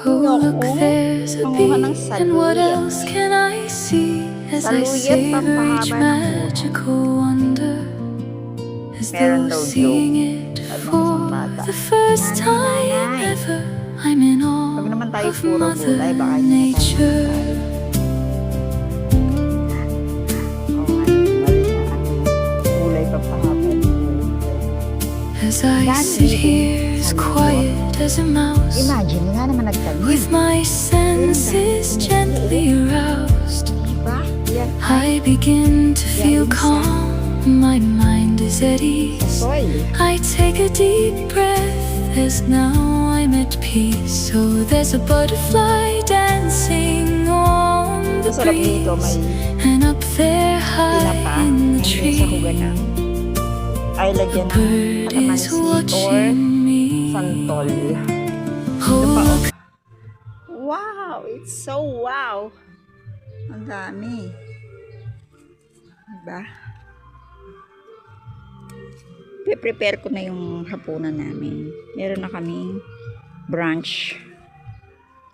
Oh, look, there's a bee, and what else can I see as I savor each magical wonder, as though seeing it for the first time ever. I'm in awe of Mother Nature. As I sit here as quiet as a mouse, with my senses gently aroused, I begin to feel calm, my mind is at ease. I take a deep breath as now I'm at peace. So there's a butterfly dancing on the breeze, and up there high in the tree, ay lagyan ng kalamansi or santol. Wow! It's so wow! Ang dami. Diba? Prepare ko na yung hapunan namin. Meron na kaming brunch.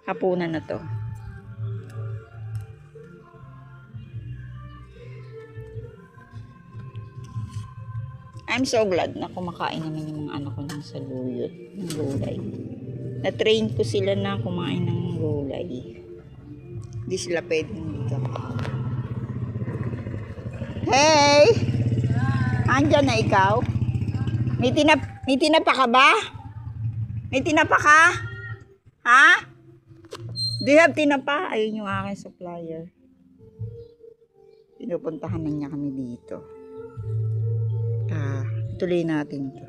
Hapunan na to. I'm so glad na kumakain namin yung mga anak ko ng saluyot, ng gulay. Na-train ko sila na kumain ng gulay. Hindi sila pwedeng dito. Hey! Andyan na ikaw? May tinapa ka ba? May tinapa ka? Ha? Do you have tinapa? Ayun yung aking supplier. Pinupuntahan na niya kami dito. Tuloy natin ito.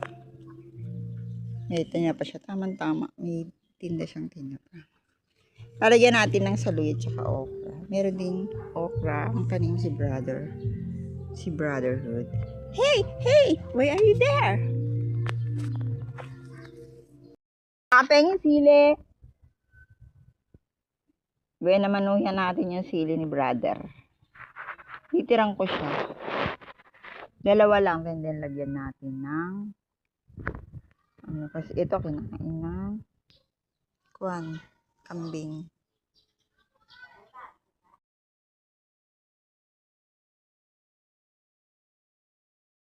Ito niya pa siya. Tama-tama. May tinda siyang tinapa. Lalagyan natin ng saluyot tsaka okra. Meron ding okra. Ang kaning si brother. Si brotherhood. Hey! Hey! Why are you there? Kapeng yung sili. Buena manuhan natin yung sili ni brother. Titirang ko siya. Dalawa lang, and then lagyan natin ng kasi ito kinain ng kambing.